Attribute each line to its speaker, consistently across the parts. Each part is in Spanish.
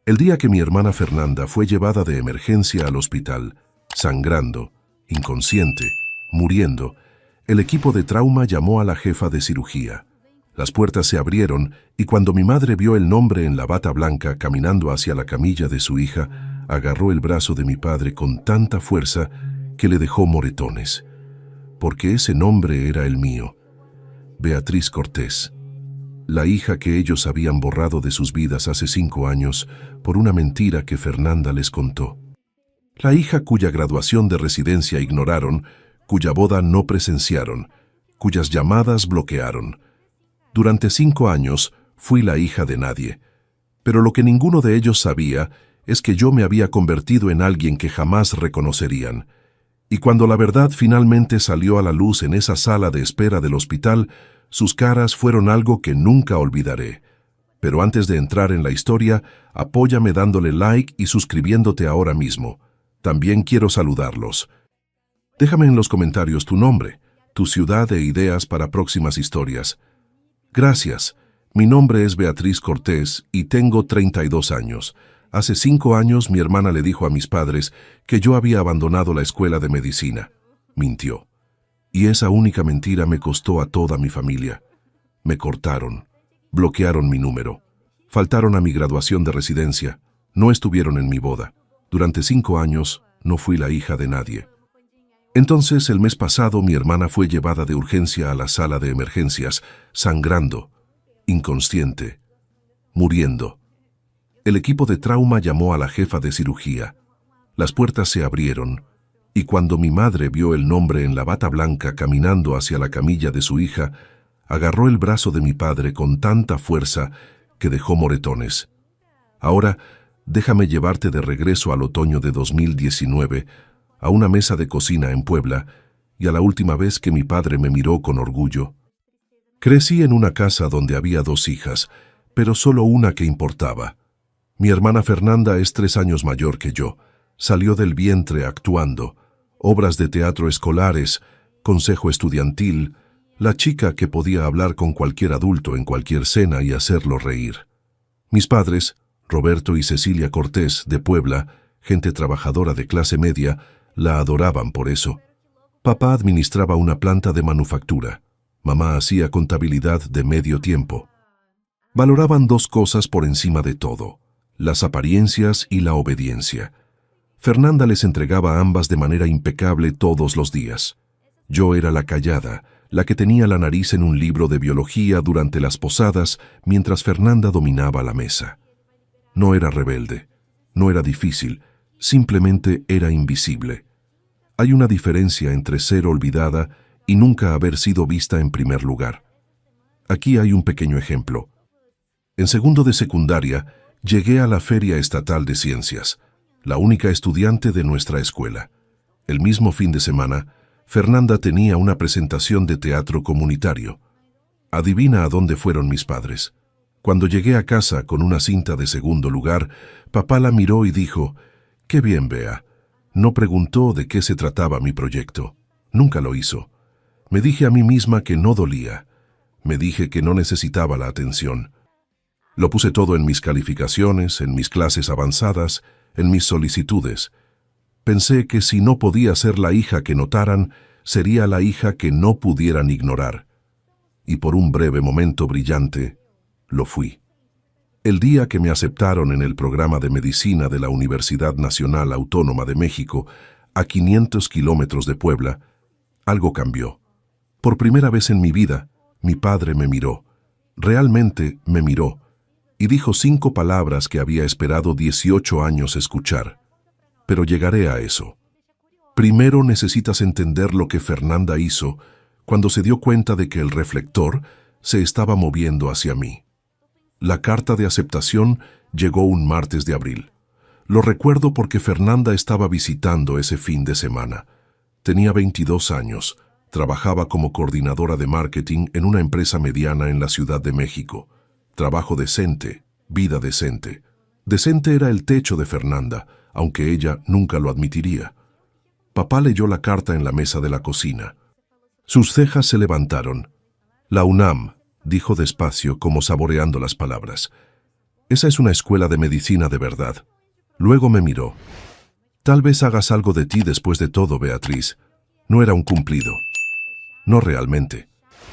Speaker 1: El día que mi hermana Fernanda fue llevada de emergencia al hospital, sangrando, inconsciente, muriendo, el equipo de trauma llamó a la jefa de cirugía. Las puertas se abrieron y cuando mi madre vio el nombre en la bata blanca caminando hacia la camilla de su hija, agarró el brazo de mi padre con tanta fuerza que le dejó moretones. Porque ese nombre era el mío, Beatriz Cortés, la hija que ellos habían borrado de sus vidas hace 5 años por una mentira que Fernanda les contó. La hija cuya graduación de residencia ignoraron, cuya boda no presenciaron, cuyas llamadas bloquearon. Durante 5 años fui la hija de nadie, pero lo que ninguno de ellos sabía es que yo me había convertido en alguien que jamás reconocerían. Y cuando la verdad finalmente salió a la luz en esa sala de espera del hospital, sus caras fueron algo que nunca olvidaré. Pero antes de entrar en la historia, apóyame dándole like y suscribiéndote ahora mismo. También quiero saludarlos. Déjame en los comentarios tu nombre, tu ciudad e ideas para próximas historias. Gracias. Mi nombre es Beatriz Cortés y tengo 32 años. Hace 5 años mi hermana le dijo a mis padres que yo había abandonado la escuela de medicina. Mintió. Y esa única mentira me costó a toda mi familia. Me cortaron, bloquearon mi número, faltaron a mi graduación de residencia, no estuvieron en mi boda. Durante 5 años no fui la hija de nadie. Entonces, el mes pasado, mi hermana fue llevada de urgencia a la sala de emergencias, sangrando, inconsciente, muriendo. El equipo de trauma llamó a la jefa de cirugía. Las puertas se abrieron, y cuando mi madre vio el nombre en la bata blanca caminando hacia la camilla de su hija, agarró el brazo de mi padre con tanta fuerza que dejó moretones. Ahora, déjame llevarte de regreso al otoño de 2019, a una mesa de cocina en Puebla, y a la última vez que mi padre me miró con orgullo. Crecí en una casa donde había 2 hijas, pero solo una que importaba. Mi hermana Fernanda es 3 años mayor que yo. Salió del vientre actuando, obras de teatro escolares, consejo estudiantil, la chica que podía hablar con cualquier adulto en cualquier cena y hacerlo reír. Mis padres, Roberto y Cecilia Cortés, de Puebla, gente trabajadora de clase media, la adoraban por eso. Papá administraba una planta de manufactura. Mamá hacía contabilidad de medio tiempo. Valoraban 2 cosas por encima de todo: las apariencias y la obediencia. Fernanda les entregaba ambas de manera impecable todos los días. Yo era la callada, la que tenía la nariz en un libro de biología durante las posadas mientras Fernanda dominaba la mesa. No era rebelde, no era difícil, simplemente era invisible. Hay una diferencia entre ser olvidada y nunca haber sido vista en primer lugar. Aquí hay un pequeño ejemplo. En segundo de secundaria, llegué a la Feria Estatal de Ciencias, la única estudiante de nuestra escuela. El mismo fin de semana, Fernanda tenía una presentación de teatro comunitario. Adivina a dónde fueron mis padres. Cuando llegué a casa con una cinta de segundo lugar, papá la miró y dijo: «Qué bien, Bea». No preguntó de qué se trataba mi proyecto. Nunca lo hizo. Me dije a mí misma que no dolía. Me dije que no necesitaba la atención. Lo puse todo en mis calificaciones, en mis clases avanzadas, en mis solicitudes. Pensé que si no podía ser la hija que notaran, sería la hija que no pudieran ignorar. Y por un breve momento brillante, lo fui. El día que me aceptaron en el programa de medicina de la Universidad Nacional Autónoma de México, a 500 kilómetros de Puebla, algo cambió. Por primera vez en mi vida, mi padre me miró. Realmente me miró. Y dijo 5 palabras que había esperado 18 años escuchar. Pero llegaré a eso. Primero necesitas entender lo que Fernanda hizo cuando se dio cuenta de que el reflector se estaba moviendo hacia mí. La carta de aceptación llegó un martes de abril. Lo recuerdo porque Fernanda estaba visitando ese fin de semana. Tenía 22 años, trabajaba como coordinadora de marketing en una empresa mediana en la Ciudad de México. Trabajo decente, vida decente. Decente era el techo de Fernanda, aunque ella nunca lo admitiría. Papá leyó la carta en la mesa de la cocina. Sus cejas se levantaron. La UNAM, dijo despacio como saboreando las palabras. Esa es una escuela de medicina de verdad. Luego me miró. Tal vez hagas algo de ti después de todo, Beatriz. No era un cumplido. No realmente.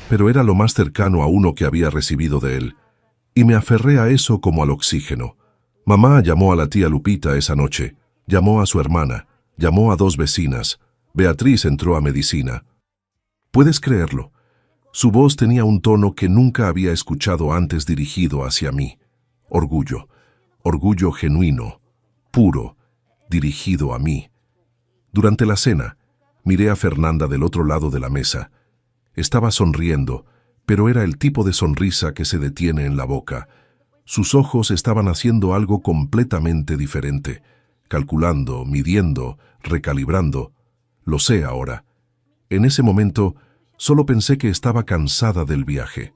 Speaker 1: Pero era lo más cercano a uno que había recibido de él. Y me aferré a eso como al oxígeno. Mamá llamó a la tía Lupita esa noche. Llamó a su hermana. Llamó a 2 vecinas. Beatriz entró a medicina. ¿Puedes creerlo? Su voz tenía un tono que nunca había escuchado antes dirigido hacia mí. Orgullo. Orgullo genuino. Puro. Dirigido a mí. Durante la cena, miré a Fernanda del otro lado de la mesa. Estaba sonriendo, pero era el tipo de sonrisa que se detiene en la boca. Sus ojos estaban haciendo algo completamente diferente, calculando, midiendo, recalibrando. Lo sé ahora. En ese momento, solo pensé que estaba cansada del viaje.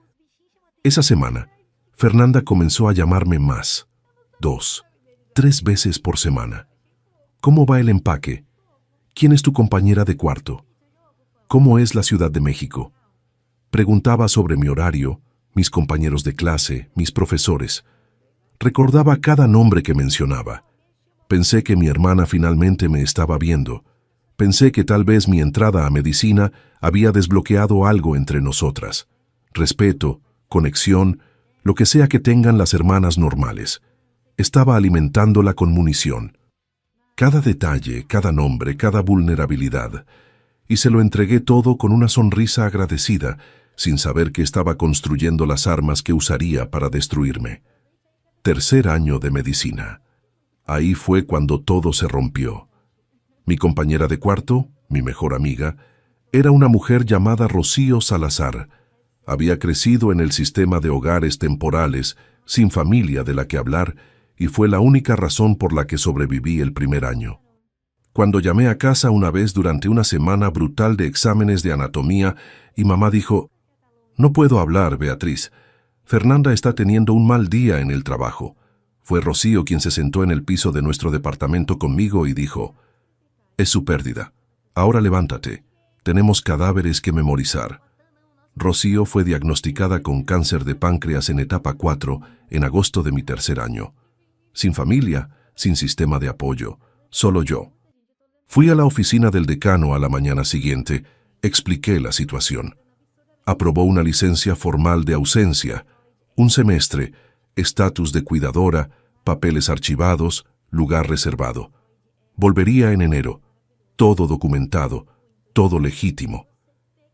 Speaker 1: Esa semana, Fernanda comenzó a llamarme más. 2, 3 veces por semana. ¿Cómo va el empaque? ¿Quién es tu compañera de cuarto? ¿Cómo es la Ciudad de México? Preguntaba sobre mi horario, mis compañeros de clase, mis profesores. Recordaba cada nombre que mencionaba. Pensé que mi hermana finalmente me estaba viendo. Pensé que tal vez mi entrada a medicina había desbloqueado algo entre nosotras. Respeto, conexión, lo que sea que tengan las hermanas normales. Estaba alimentándola con munición. Cada detalle, cada nombre, cada vulnerabilidad. Y se lo entregué todo con una sonrisa agradecida, sin saber que estaba construyendo las armas que usaría para destruirme. 3er año de medicina. Ahí fue cuando todo se rompió. Mi compañera de cuarto, mi mejor amiga, era una mujer llamada Rocío Salazar. Había crecido en el sistema de hogares temporales, sin familia de la que hablar, y fue la única razón por la que sobreviví el primer año. Cuando llamé a casa una vez durante una semana brutal de exámenes de anatomía, y mamá dijo, «No puedo hablar, Beatriz. Fernanda está teniendo un mal día en el trabajo». Fue Rocío quien se sentó en el piso de nuestro departamento conmigo y dijo, «Es su pérdida. Ahora levántate. Tenemos cadáveres que memorizar». Rocío fue diagnosticada con cáncer de páncreas en etapa 4 en agosto de mi 3er año. Sin familia, sin sistema de apoyo, solo yo. Fui a la oficina del decano a la mañana siguiente, expliqué la situación. Aprobó una licencia formal de ausencia, un semestre, estatus de cuidadora, papeles archivados, lugar reservado. Volvería en enero, todo documentado, todo legítimo.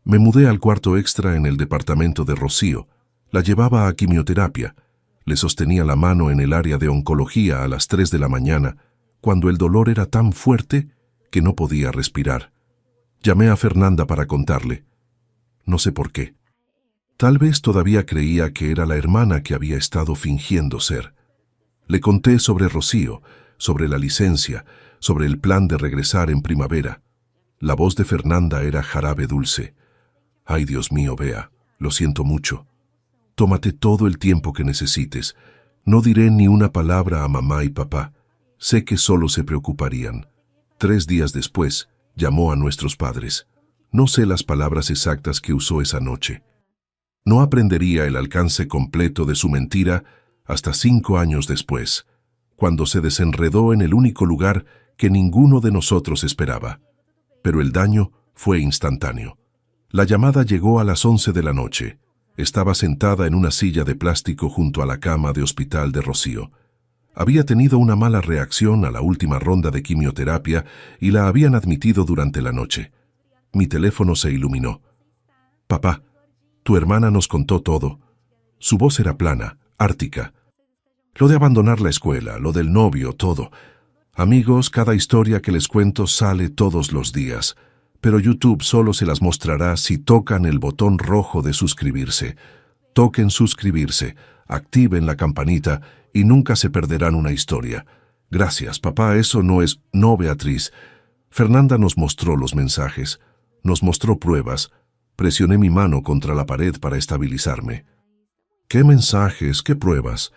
Speaker 1: Me mudé al cuarto extra en el departamento de Rocío, la llevaba a quimioterapia, le sostenía la mano en el área de oncología a las 3 de la mañana, cuando el dolor era tan fuerte que no podía respirar. Llamé a Fernanda para contarle. No sé por qué. Tal vez todavía creía que era la hermana que había estado fingiendo ser. Le conté sobre Rocío, sobre la licencia, sobre el plan de regresar en primavera. La voz de Fernanda era jarabe dulce. «Ay, Dios mío, Bea, lo siento mucho. Tómate todo el tiempo que necesites. No diré ni una palabra a mamá y papá. Sé que solo se preocuparían». 3 días después, llamó a nuestros padres. No sé las palabras exactas que usó esa noche. No aprendería el alcance completo de su mentira hasta 5 años después, cuando se desenredó en el único lugar que ninguno de nosotros esperaba. Pero el daño fue instantáneo. La llamada llegó a las 11 de la noche. Estaba sentada en una silla de plástico junto a la cama de hospital de Rocío. Había tenido una mala reacción a la última ronda de quimioterapia y la habían admitido durante la noche. Mi teléfono se iluminó. «Papá, tu hermana nos contó todo». Su voz era plana, ártica. Lo de abandonar la escuela, lo del novio, todo. Amigos, cada historia que les cuento sale todos los días, pero YouTube solo se las mostrará si tocan el botón rojo de suscribirse. Toquen suscribirse, activen la campanita y nunca se perderán una historia. Gracias, papá, eso no es... No, Beatriz. Fernanda nos mostró los mensajes, nos mostró pruebas. Presioné mi mano contra la pared para estabilizarme. ¿Qué mensajes? ¿Qué pruebas?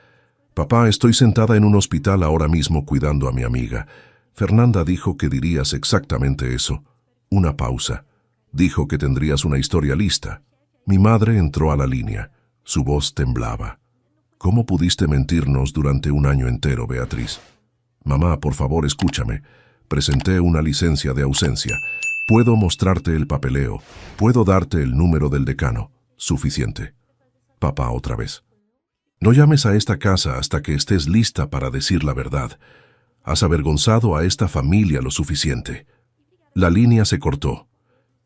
Speaker 1: Papá, estoy sentada en un hospital ahora mismo cuidando a mi amiga. Fernanda dijo que dirías exactamente eso. Una pausa. Dijo que tendrías una historia lista. Mi madre entró a la línea. Su voz temblaba. ¿Cómo pudiste mentirnos durante un año entero, Beatriz? Mamá, por favor, escúchame. Presenté una licencia de ausencia. Puedo mostrarte el papeleo. Puedo darte el número del decano. Suficiente. Papá, otra vez. No llames a esta casa hasta que estés lista para decir la verdad. Has avergonzado a esta familia lo suficiente. La línea se cortó.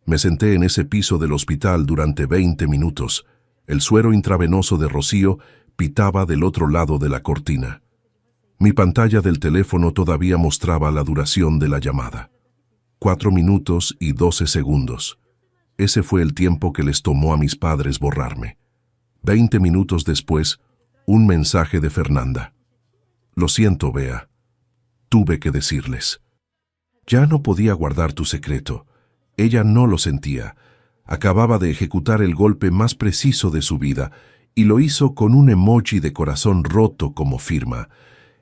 Speaker 1: Me senté en ese piso del hospital durante 20 minutos. El suero intravenoso de Rocío pitaba del otro lado de la cortina. Mi pantalla del teléfono todavía mostraba la duración de la llamada. 4 minutos y 12 segundos. Ese fue el tiempo que les tomó a mis padres borrarme. 20 minutos después, un mensaje de Fernanda. Lo siento, Bea. Tuve que decirles. Ya no podía guardar tu secreto. Ella no lo sentía. Acababa de ejecutar el golpe más preciso de su vida y lo hizo con un emoji de corazón roto como firma.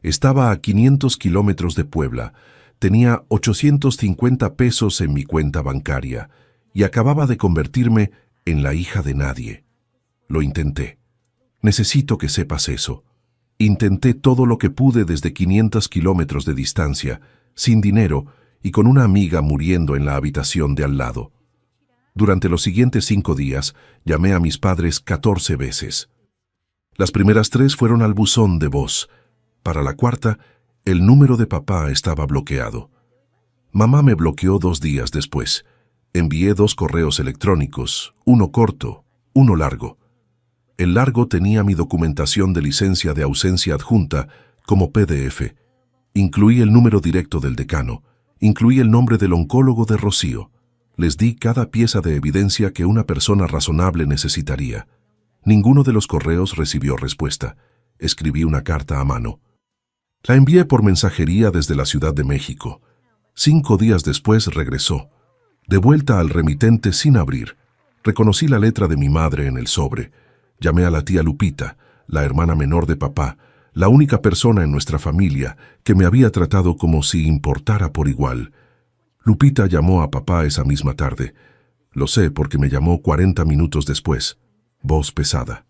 Speaker 1: Estaba a 500 kilómetros de Puebla. Tenía 850 pesos en mi cuenta bancaria y acababa de convertirme en la hija de nadie. Lo intenté. Necesito que sepas eso. Intenté todo lo que pude desde 500 kilómetros de distancia, sin dinero y con una amiga muriendo en la habitación de al lado. Durante los siguientes 5 días, llamé a mis padres 14 veces. Las primeras 3 fueron al buzón de voz. Para la cuarta, el número de papá estaba bloqueado. Mamá me bloqueó 2 días después. Envié 2 correos electrónicos, uno corto, uno largo. El largo tenía mi documentación de licencia de ausencia adjunta como PDF. Incluí el número directo del decano. Incluí el nombre del oncólogo de Rocío. Les di cada pieza de evidencia que una persona razonable necesitaría. Ninguno de los correos recibió respuesta. Escribí una carta a mano. La envié por mensajería desde la Ciudad de México. 5 días después regresó. De vuelta al remitente sin abrir. Reconocí la letra de mi madre en el sobre. Llamé a la tía Lupita, la hermana menor de papá, la única persona en nuestra familia que me había tratado como si importara por igual. Lupita llamó a papá esa misma tarde. Lo sé porque me llamó 40 minutos después. Voz pesada.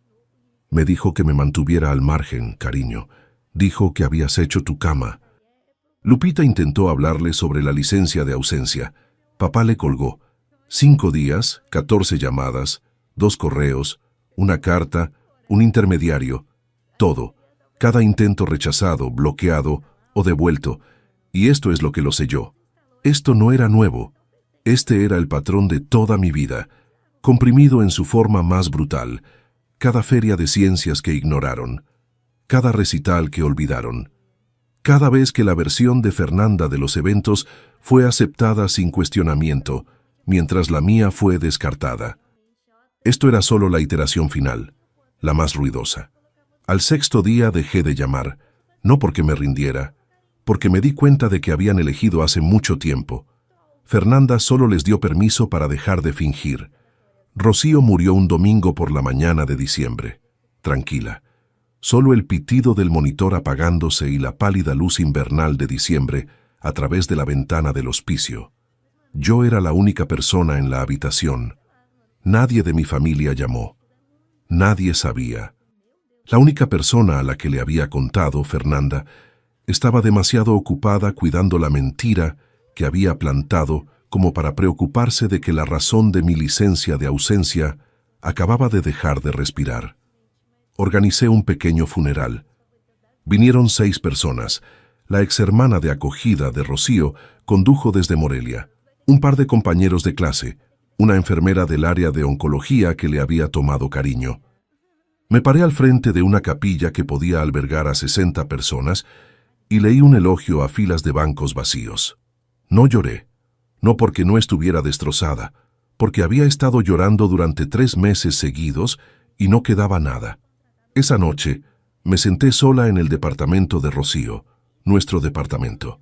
Speaker 1: Me dijo que me mantuviera al margen, cariño. Dijo que habías hecho tu cama. Lupita intentó hablarle sobre la licencia de ausencia. Papá le colgó. 5 días, 14 llamadas, 2 correos, una carta, un intermediario, todo. Cada intento rechazado, bloqueado o devuelto. Y esto es lo que lo selló. Esto no era nuevo. Este era el patrón de toda mi vida, comprimido en su forma más brutal. Cada feria de ciencias que ignoraron. Cada recital que olvidaron. Cada vez que la versión de Fernanda de los eventos fue aceptada sin cuestionamiento, mientras la mía fue descartada. Esto era solo la iteración final, la más ruidosa. Al 6.º día dejé de llamar, no porque me rindiera, porque me di cuenta de que habían elegido hace mucho tiempo. Fernanda solo les dio permiso para dejar de fingir. Rocío murió un domingo por la mañana de diciembre. Tranquila. Solo el pitido del monitor apagándose y la pálida luz invernal de diciembre a través de la ventana del hospicio. Yo era la única persona en la habitación. Nadie de mi familia llamó. Nadie sabía. La única persona a la que le había contado, Fernanda, estaba demasiado ocupada cuidando la mentira que había plantado como para preocuparse de que la razón de mi licencia de ausencia acababa de dejar de respirar. Organicé un pequeño funeral. Vinieron 6 personas. La exhermana de acogida de Rocío condujo desde Morelia. Un par de compañeros de clase, una enfermera del área de oncología que le había tomado cariño. Me paré al frente de una capilla que podía albergar a 60 personas y leí un elogio a filas de bancos vacíos. No lloré, no porque no estuviera destrozada, porque había estado llorando durante 3 meses seguidos y no quedaba nada. Esa noche me senté sola en el departamento de Rocío, nuestro departamento.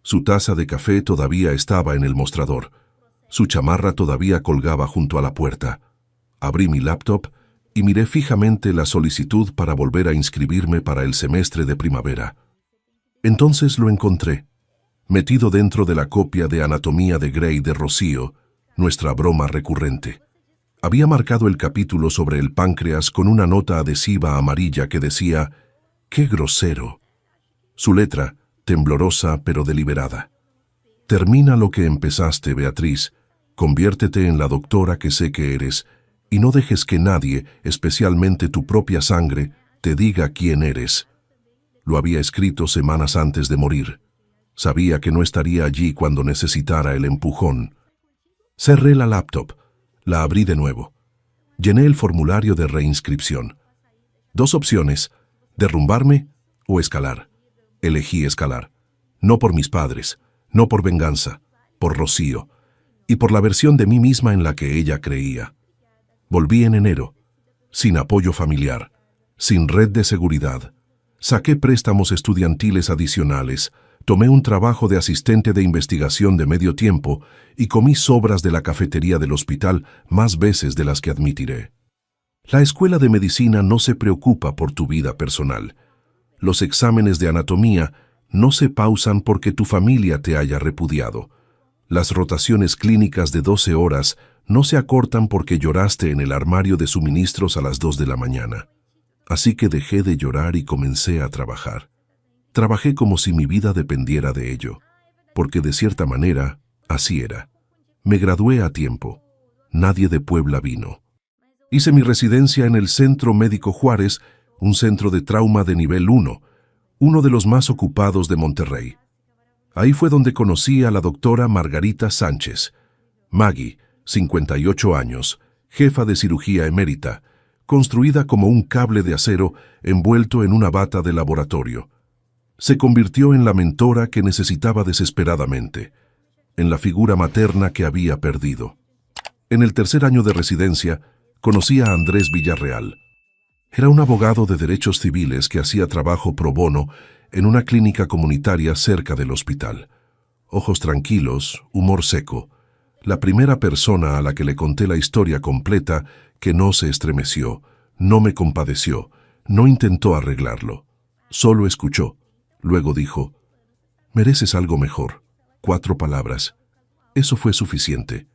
Speaker 1: Su taza de café todavía estaba en el mostrador. Su chamarra todavía colgaba junto a la puerta. Abrí mi laptop y miré fijamente la solicitud para volver a inscribirme para el semestre de primavera. Entonces lo encontré, metido dentro de la copia de Anatomía de Grey de Rocío, nuestra broma recurrente. Había marcado el capítulo sobre el páncreas con una nota adhesiva amarilla que decía: ¡qué grosero! Su letra, temblorosa pero deliberada. Termina lo que empezaste, Beatriz. Conviértete en la doctora que sé que eres y no dejes que nadie, especialmente tu propia sangre, te diga quién eres. Lo había escrito semanas antes de morir. Sabía que no estaría allí cuando necesitara el empujón. Cerré la laptop. La abrí de nuevo. Llené el formulario de reinscripción. 2 opciones: derrumbarme o escalar. Elegí escalar. No por mis padres, no por venganza, por Rocío, y por la versión de mí misma en la que ella creía. Volví en enero, sin apoyo familiar, sin red de seguridad. Saqué préstamos estudiantiles adicionales, tomé un trabajo de asistente de investigación de medio tiempo y comí sobras de la cafetería del hospital más veces de las que admitiré. La escuela de medicina no se preocupa por tu vida personal. Los exámenes de anatomía no se pausan porque tu familia te haya repudiado. Las rotaciones clínicas de 12 horas no se acortan porque lloraste en el armario de suministros a las 2 de la mañana. Así que dejé de llorar y comencé a trabajar. Trabajé como si mi vida dependiera de ello, porque de cierta manera, así era. Me gradué a tiempo. Nadie de Puebla vino. Hice mi residencia en el Centro Médico Juárez, un centro de trauma de nivel 1, uno de los más ocupados de Monterrey. Ahí fue donde conocí a la doctora Margarita Sánchez, Maggie, 58 años, jefa de cirugía emérita, construida como un cable de acero envuelto en una bata de laboratorio. Se convirtió en la mentora que necesitaba desesperadamente, en la figura materna que había perdido. En el 3er año de residencia, conocí a Andrés Villarreal. Era un abogado de derechos civiles que hacía trabajo pro bono en una clínica comunitaria cerca del hospital. Ojos tranquilos, humor seco. La primera persona a la que le conté la historia completa que no se estremeció, no me compadeció, no intentó arreglarlo. Solo escuchó. Luego dijo: «Mereces algo mejor». 4 palabras. Eso fue suficiente.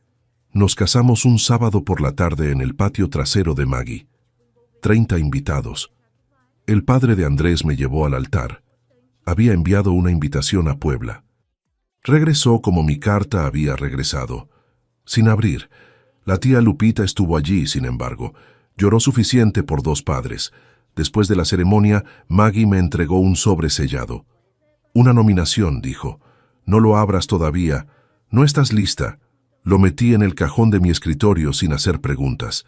Speaker 1: Nos casamos un sábado por la tarde en el patio trasero de Maggie. 30 invitados. El padre de Andrés me llevó al altar. Había enviado una invitación a Puebla. Regresó como mi carta había regresado. Sin abrir. La tía Lupita estuvo allí, sin embargo. Lloró suficiente por 2 padres. Después de la ceremonia, Maggie me entregó un sobre sellado. «Una nominación», dijo. «No lo abras todavía. No estás lista». Lo metí en el cajón de mi escritorio sin hacer preguntas.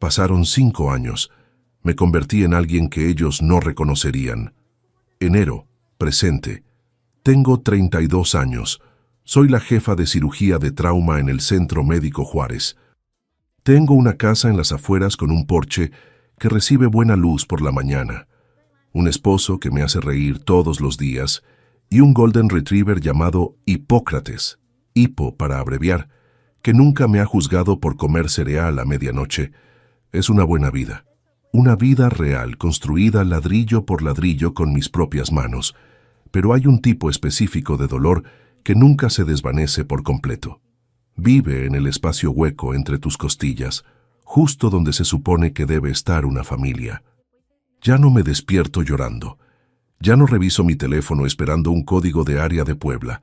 Speaker 1: Pasaron 5 años. Me convertí en alguien que ellos no reconocerían. Enero, presente. Tengo 32 años. Soy la jefa de cirugía de trauma en el Centro Médico Juárez. Tengo una casa en las afueras con un porche que recibe buena luz por la mañana, un esposo que me hace reír todos los días y un Golden Retriever llamado Hipócrates, Hipo para abreviar, que nunca me ha juzgado por comer cereal a medianoche. Es una buena vida. Una vida real, construida ladrillo por ladrillo con mis propias manos, pero hay un tipo específico de dolor que nunca se desvanece por completo. Vive en el espacio hueco entre tus costillas, justo donde se supone que debe estar una familia. Ya no me despierto llorando. Ya no reviso mi teléfono esperando un código de área de Puebla.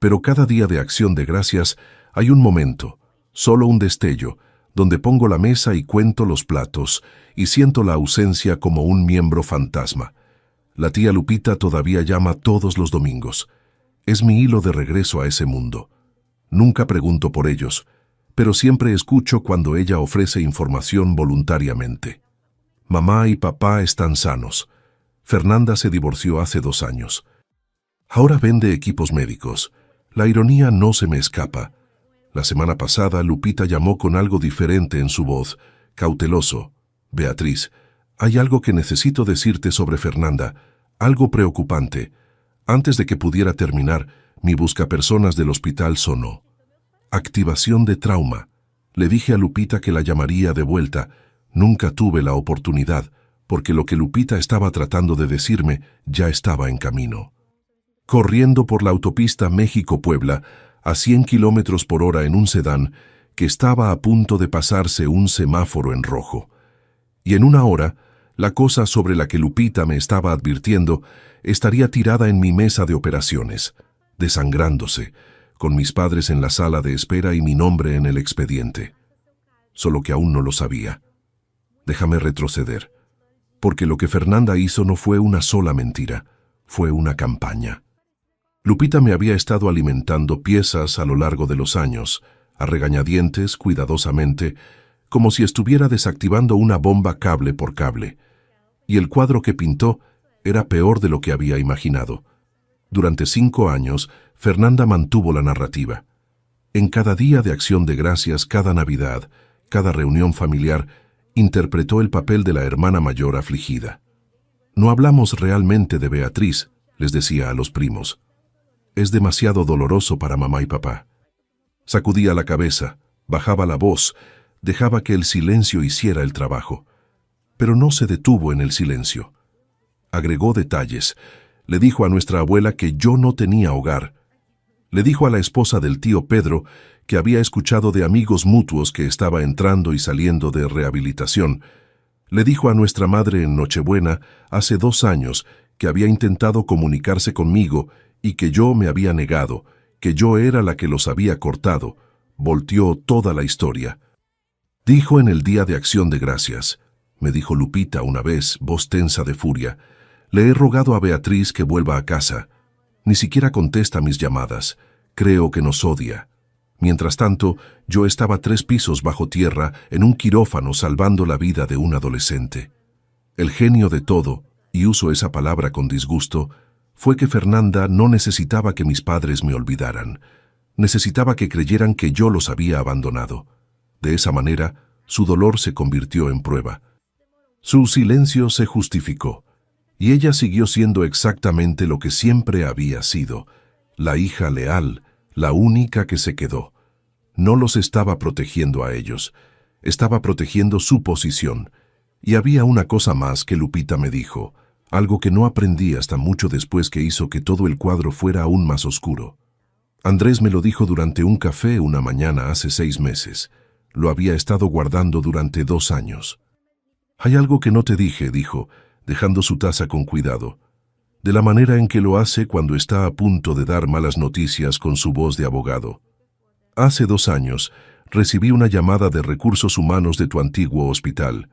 Speaker 1: Pero cada día de Acción de Gracias hay un momento, solo un destello, donde pongo la mesa y cuento los platos y siento la ausencia como un miembro fantasma. La tía Lupita todavía llama todos los domingos. Es mi hilo de regreso a ese mundo. Nunca pregunto por ellos, pero siempre escucho cuando ella ofrece información voluntariamente. Mamá y papá están sanos. Fernanda se divorció hace 2 años. Ahora vende equipos médicos. La ironía no se me escapa. La semana pasada Lupita llamó con algo diferente en su voz, cauteloso. «Beatriz, hay algo que necesito decirte sobre Fernanda, algo preocupante». Antes de que pudiera terminar, mi buscapersonas del hospital sonó. Activación de trauma. Le dije a Lupita que la llamaría de vuelta. Nunca tuve la oportunidad, porque lo que Lupita estaba tratando de decirme ya estaba en camino. Corriendo por la autopista México-Puebla, a 100 kilómetros por hora en un sedán, que estaba a punto de pasarse un semáforo en rojo. Y en una hora, la cosa sobre la que Lupita me estaba advirtiendo estaría tirada en mi mesa de operaciones, desangrándose, con mis padres en la sala de espera y mi nombre en el expediente. Solo que aún no lo sabía. Déjame retroceder, porque lo que Fernanda hizo no fue una sola mentira, fue una campaña. Lupita me había estado alimentando piezas a lo largo de los años, a regañadientes, cuidadosamente, como si estuviera desactivando una bomba cable por cable. Y el cuadro que pintó era peor de lo que había imaginado. Durante 5 años, Fernanda mantuvo la narrativa. En cada día de Acción de Gracias, cada Navidad, cada reunión familiar, interpretó el papel de la hermana mayor afligida. No hablamos realmente de Beatriz, les decía a los primos. Es demasiado doloroso para mamá y papá. Sacudía la cabeza, bajaba la voz, dejaba que el silencio hiciera el trabajo. Pero no se detuvo en el silencio. Agregó detalles. Le dijo a nuestra abuela que yo no tenía hogar. Le dijo a la esposa del tío Pedro que había escuchado de amigos mutuos que estaba entrando y saliendo de rehabilitación. Le dijo a nuestra madre en Nochebuena, hace 2 años, que había intentado comunicarse conmigo y que yo me había negado, que yo era la que los había cortado. Volteó toda la historia. Dijo en el Día de Acción de Gracias, me dijo Lupita una vez, voz tensa de furia, le he rogado a Beatriz que vuelva a casa. Ni siquiera contesta mis llamadas. Creo que nos odia. Mientras tanto, yo estaba 3 pisos bajo tierra en un quirófano salvando la vida de un adolescente. El genio de todo, y uso esa palabra con disgusto, fue que Fernanda no necesitaba que mis padres me olvidaran. Necesitaba que creyeran que yo los había abandonado. De esa manera, su dolor se convirtió en prueba. Su silencio se justificó, y ella siguió siendo exactamente lo que siempre había sido, la hija leal, la única que se quedó. No los estaba protegiendo a ellos, estaba protegiendo su posición. Y había una cosa más que Lupita me dijo, algo que no aprendí hasta mucho después que hizo que todo el cuadro fuera aún más oscuro. Andrés me lo dijo durante un café una mañana hace 6 meses. Lo había estado guardando durante 2 años. Hay algo que no te dije, dijo, dejando su taza con cuidado. De la manera en que lo hace cuando está a punto de dar malas noticias con su voz de abogado. Hace 2 años, recibí una llamada de recursos humanos de tu antiguo hospital.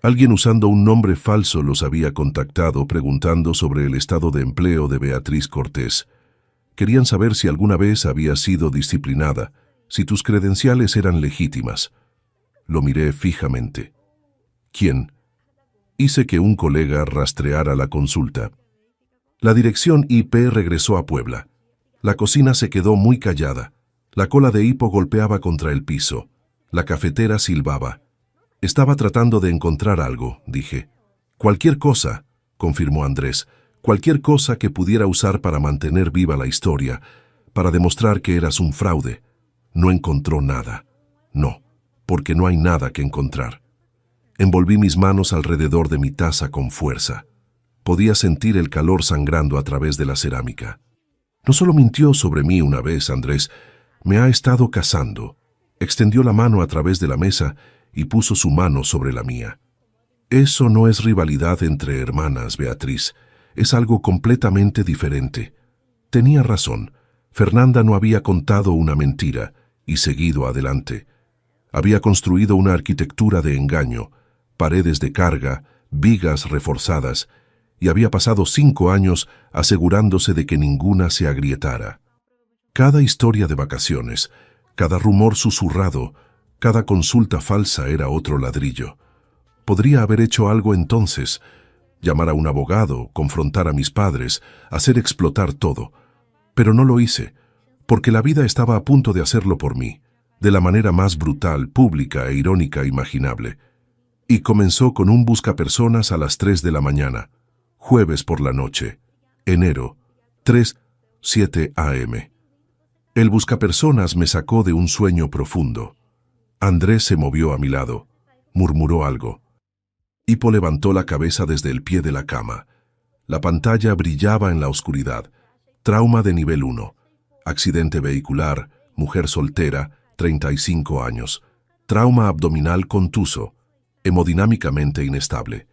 Speaker 1: Alguien usando un nombre falso los había contactado preguntando sobre el estado de empleo de Beatriz Cortés. Querían saber si alguna vez había sido disciplinada, si tus credenciales eran legítimas. Lo miré fijamente. ¿Quién? Hice que un colega rastreara la consulta. La dirección IP regresó a Puebla. La cocina se quedó muy callada. La cola de hipo golpeaba contra el piso. La cafetera silbaba. Estaba tratando de encontrar algo, dije. Cualquier cosa, confirmó Andrés. Cualquier cosa que pudiera usar para mantener viva la historia, para demostrar que eras un fraude. No encontró nada. No, porque no hay nada que encontrar. Envolví mis manos alrededor de mi taza con fuerza. Podía sentir el calor sangrando a través de la cerámica. No solo mintió sobre mí una vez, Andrés, me ha estado cazando. Extendió la mano a través de la mesa y puso su mano sobre la mía. Eso no es rivalidad entre hermanas, Beatriz. Es algo completamente diferente. Tenía razón. Fernanda no había contado una mentira y seguido adelante. Había construido una arquitectura de engaño, paredes de carga, vigas reforzadas, y había pasado 5 años asegurándose de que ninguna se agrietara. Cada historia de vacaciones, cada rumor susurrado, cada consulta falsa era otro ladrillo. Podría haber hecho algo entonces, llamar a un abogado, confrontar a mis padres, hacer explotar todo. Pero no lo hice, porque la vida estaba a punto de hacerlo por mí, de la manera más brutal, pública e irónica imaginable. Y comenzó con un buscapersonas a las 3 de la mañana, jueves por la noche, enero, 3:07 a.m. El buscapersonas me sacó de un sueño profundo. Andrés se movió a mi lado, murmuró algo. Hipo levantó la cabeza desde el pie de la cama. La pantalla brillaba en la oscuridad. Trauma de nivel 1. Accidente vehicular, mujer soltera, 35 años, trauma abdominal contuso, hemodinámicamente inestable.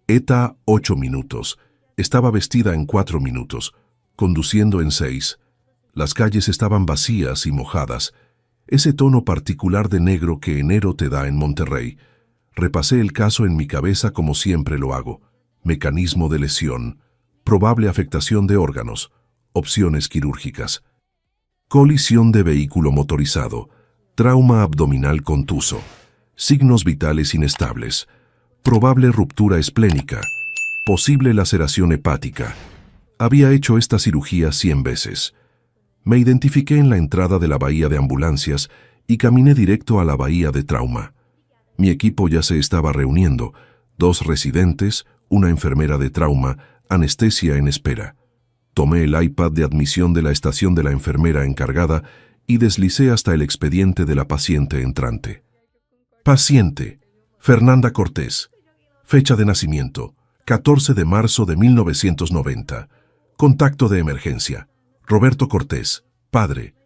Speaker 1: ETA 8 minutos, estaba vestida en 4 minutos, conduciendo en 6. Las calles estaban vacías y mojadas, ese tono particular de negro que enero te da en Monterrey. Repasé el caso en mi cabeza como siempre lo hago. Mecanismo de lesión, probable afectación de órganos, opciones quirúrgicas. Colisión de vehículo motorizado, trauma abdominal contuso, signos vitales inestables, probable ruptura esplénica, posible laceración hepática. Había hecho esta cirugía 100 veces. Me identifiqué en la entrada de la bahía de ambulancias y caminé directo a la bahía de trauma. Mi equipo ya se estaba reuniendo, 2 residentes, una enfermera de trauma, anestesia en espera. Tomé el iPad de admisión de la estación de la enfermera encargada y deslicé hasta el expediente de la paciente entrante. Paciente, Fernanda Cortés. Fecha de nacimiento, 14 de marzo de 1990. Contacto de emergencia, Roberto Cortés, padre.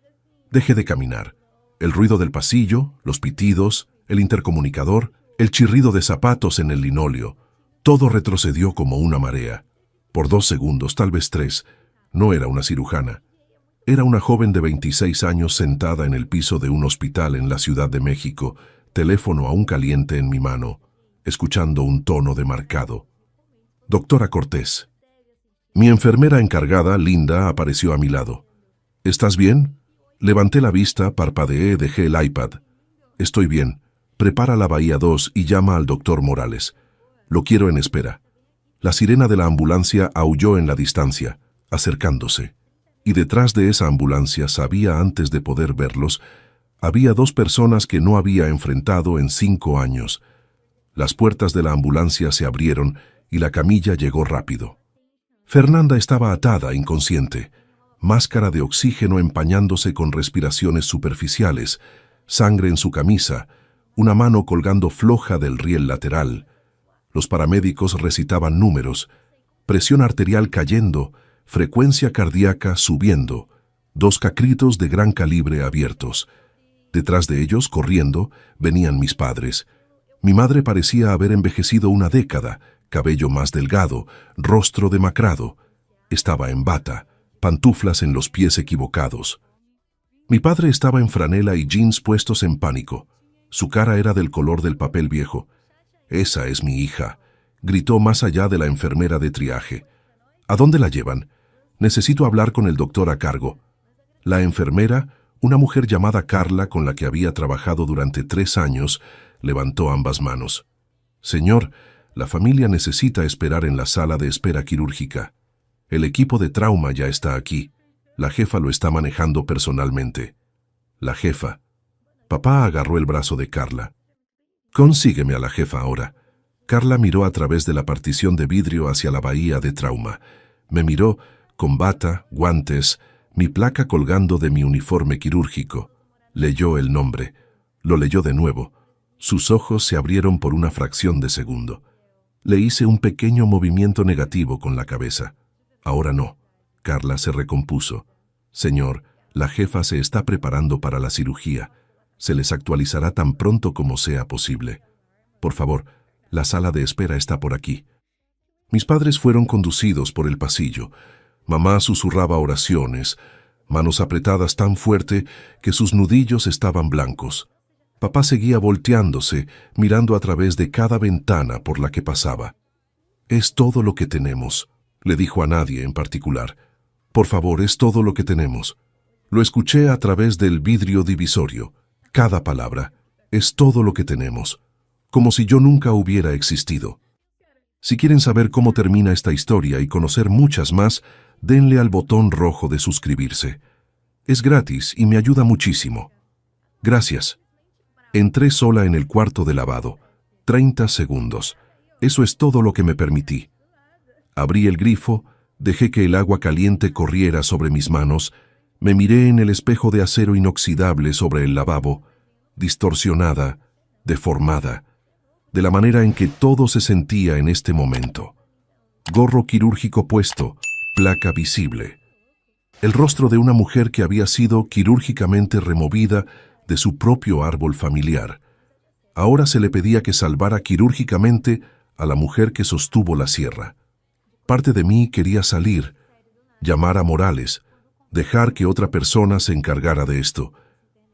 Speaker 1: Deje de caminar. El ruido del pasillo, los pitidos, el intercomunicador, el chirrido de zapatos en el linóleo. Todo retrocedió como una marea. Por 2 segundos, tal vez 3, no era una cirujana. Era una joven de 26 años sentada en el piso de un hospital en la Ciudad de México, teléfono aún caliente en mi mano, escuchando un tono demarcado. Doctora Cortés. Mi enfermera encargada, Linda, apareció a mi lado. ¿Estás bien? Levanté la vista, parpadeé, dejé el iPad. Estoy bien. Prepara la bahía 2 y llama al doctor Morales. Lo quiero en espera. La sirena de la ambulancia aulló en la distancia, acercándose. Y detrás de esa ambulancia, sabía antes de poder verlos, había 2 personas que no había enfrentado en 5 años. Las puertas de la ambulancia se abrieron y la camilla llegó rápido. Fernanda estaba atada, inconsciente, máscara de oxígeno empañándose con respiraciones superficiales, sangre en su camisa, una mano colgando floja del riel lateral. Los paramédicos recitaban números, presión arterial cayendo, frecuencia cardíaca subiendo, 2 cacritos de gran calibre abiertos. Detrás de ellos, corriendo, venían mis padres. Mi madre parecía haber envejecido una década, cabello más delgado, rostro demacrado. Estaba en bata, pantuflas en los pies equivocados. Mi padre estaba en franela y jeans puestos en pánico. Su cara era del color del papel viejo. «Esa es mi hija», gritó más allá de la enfermera de triaje. «¿A dónde la llevan? Necesito hablar con el doctor a cargo». La enfermera, una mujer llamada Carla con la que había trabajado durante 3 años, levantó ambas manos. «Señor, la familia necesita esperar en la sala de espera quirúrgica. El equipo de trauma ya está aquí. La jefa lo está manejando personalmente». La jefa. Papá agarró el brazo de Carla. «Consígueme a la jefa ahora». Carla miró a través de la partición de vidrio hacia la bahía de trauma. Me miró con bata, guantes, mi placa colgando de mi uniforme quirúrgico. Leyó el nombre. Lo leyó de nuevo. Sus ojos se abrieron por una fracción de segundo. Le hice un pequeño movimiento negativo con la cabeza. «Ahora no». Carla se recompuso. «Señor, la jefa se está preparando para la cirugía. Se les actualizará tan pronto como sea posible. Por favor, la sala de espera está por aquí». Mis padres fueron conducidos por el pasillo. Mamá susurraba oraciones, manos apretadas tan fuerte que sus nudillos estaban blancos. Papá seguía volteándose, mirando a través de cada ventana por la que pasaba. «Es todo lo que tenemos», le dijo a nadie en particular. «Por favor, es todo lo que tenemos». Lo escuché a través del vidrio divisorio. Cada palabra. «Es todo lo que tenemos». Como si yo nunca hubiera existido. Si quieren saber cómo termina esta historia y conocer muchas más, denle al botón rojo de suscribirse. Es gratis y me ayuda muchísimo. Gracias. Entré sola en el cuarto de lavado. 30 segundos. Eso es todo lo que me permití. Abrí el grifo, dejé que el agua caliente corriera sobre mis manos, me miré en el espejo de acero inoxidable sobre el lavabo, distorsionada, deformada, de la manera en que todo se sentía en este momento. Gorro quirúrgico puesto, placa visible. El rostro de una mujer que había sido quirúrgicamente removida de su propio árbol familiar. Ahora se le pedía que salvara quirúrgicamente a la mujer que sostuvo la sierra. Parte de mí quería salir, llamar a Morales, dejar que otra persona se encargara de esto,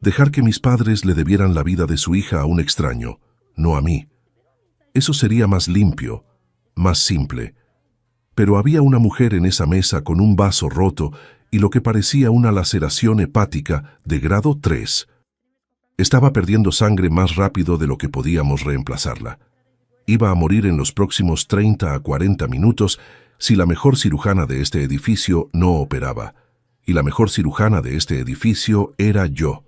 Speaker 1: dejar que mis padres le debieran la vida de su hija a un extraño, no a mí. Eso sería más limpio, más simple. Pero había una mujer en esa mesa con un vaso roto y lo que parecía una laceración hepática de grado 3. Estaba perdiendo sangre más rápido de lo que podíamos reemplazarla. Iba a morir en los próximos 30 a 40 minutos si la mejor cirujana de este edificio no operaba. Y la mejor cirujana de este edificio era yo.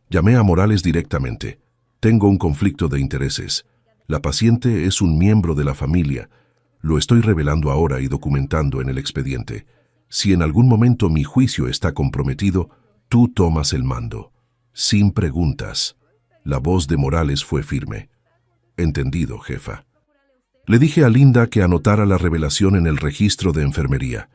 Speaker 1: Llamé a Morales directamente. Tengo un conflicto de intereses. La paciente es un miembro de la familia. Lo estoy revelando ahora y documentando en el expediente. Si en algún momento mi juicio está comprometido, tú tomas el mando. Sin preguntas. La voz de Morales fue firme. Entendido, jefa. Le dije a Linda que anotara la revelación en el registro de enfermería.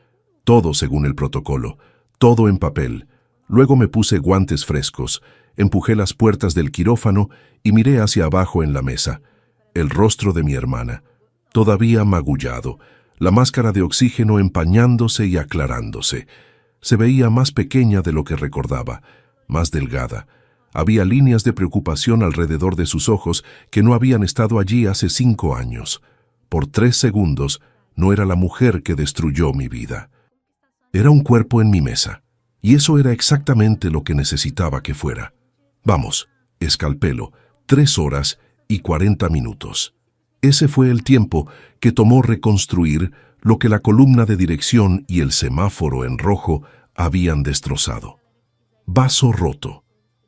Speaker 1: Todo según el protocolo. Todo en papel. Luego me puse guantes frescos, empujé las puertas del quirófano y miré hacia abajo en la mesa. El rostro de mi hermana, todavía magullado, la máscara de oxígeno empañándose y aclarándose. Se veía más pequeña de lo que recordaba, más delgada. Había líneas de preocupación alrededor de sus ojos que no habían estado allí hace 5 años. Por 3 segundos, no era la mujer que destruyó mi vida. Era un cuerpo en mi mesa, y eso era exactamente lo que necesitaba que fuera. Vamos, escalpelo, 3 horas y 40 minutos. Ese fue el tiempo que tomó reconstruir lo que la columna de dirección y el semáforo en rojo habían destrozado. Vaso roto.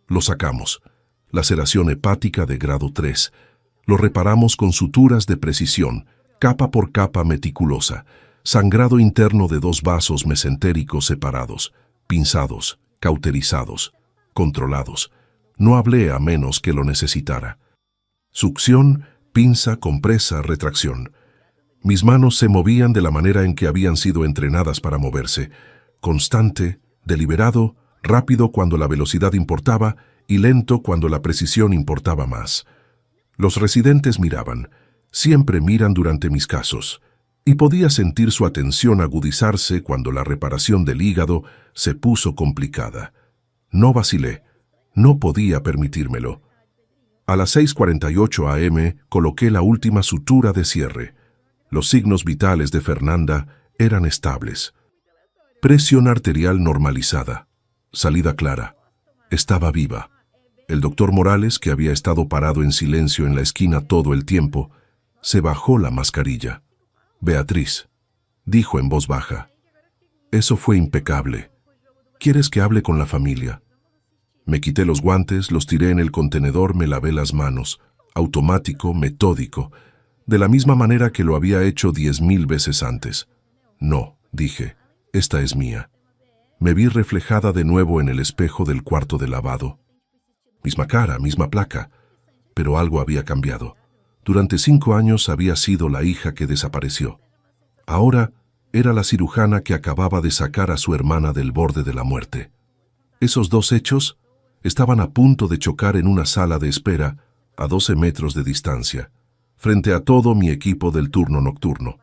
Speaker 1: Lo sacamos. Laceración hepática de grado 3. Lo reparamos con suturas de precisión, capa por capa meticulosa. Sangrado interno de 2 vasos mesentéricos separados, pinzados, cauterizados, controlados. No hablé a menos que lo necesitara. Succión, pinza, compresa, retracción. Mis manos se movían de la manera en que habían sido entrenadas para moverse. Constante, deliberado, rápido cuando la velocidad importaba y lento cuando la precisión importaba más. Los residentes miraban. Siempre miran durante mis casos. Y podía sentir su atención agudizarse cuando la reparación del hígado se puso complicada. No vacilé. No podía permitírmelo. A las 6:48 am coloqué la última sutura de cierre. Los signos vitales de Fernanda eran estables. Presión arterial normalizada. Salida clara. Estaba viva. El doctor Morales, que había estado parado en silencio en la esquina todo el tiempo, se bajó la mascarilla. Beatriz, dijo en voz baja, eso fue impecable. ¿Quieres que hable con la familia? Me quité los guantes, los tiré en el contenedor, me lavé las manos, automático, metódico, de la misma manera que lo había hecho 10.000 veces antes. No, dije, esta es mía. Me vi reflejada de nuevo en el espejo del cuarto de lavado. Misma cara, misma placa, pero algo había cambiado. Durante 5 años había sido la hija que desapareció. Ahora era la cirujana que acababa de sacar a su hermana del borde de la muerte. Esos 2 hechos estaban a punto de chocar en una sala de espera a 12 metros de distancia, frente a todo mi equipo del turno nocturno.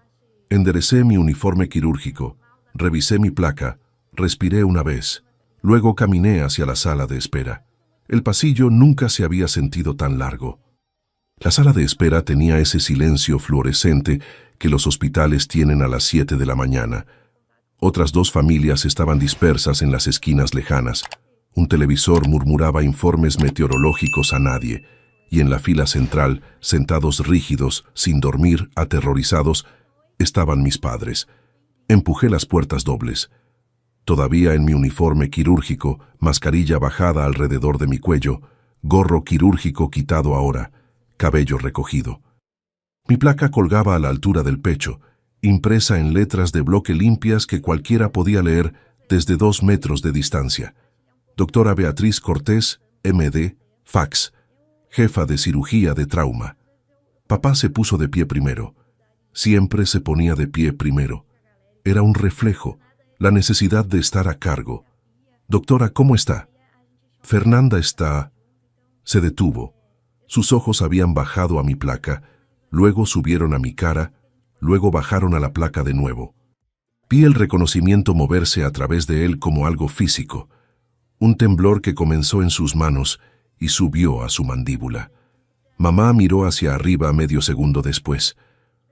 Speaker 1: Enderecé mi uniforme quirúrgico, revisé mi placa, respiré una vez, luego caminé hacia la sala de espera. El pasillo nunca se había sentido tan largo. La sala de espera tenía ese silencio fluorescente que los hospitales tienen a las 7 de la mañana. Otras 2 familias estaban dispersas en las esquinas lejanas. Un televisor murmuraba informes meteorológicos a nadie, y en la fila central, sentados rígidos, sin dormir, aterrorizados, estaban mis padres. Empujé las puertas dobles. Todavía en mi uniforme quirúrgico, mascarilla bajada alrededor de mi cuello, gorro quirúrgico quitado ahora, cabello recogido. Mi placa colgaba a la altura del pecho, impresa en letras de bloque limpias que cualquiera podía leer desde 2 metros de distancia. Doctora Beatriz Cortés, M.D., fax, jefa de cirugía de trauma. Papá se puso de pie primero. Siempre se ponía de pie primero. Era un reflejo, la necesidad de estar a cargo. Doctora, ¿cómo está? Fernanda está... Se detuvo. Sus ojos habían bajado a mi placa, luego subieron a mi cara, luego bajaron a la placa de nuevo. Vi el reconocimiento moverse a través de él como algo físico, un temblor que comenzó en sus manos y subió a su mandíbula. Mamá miró hacia arriba medio segundo después.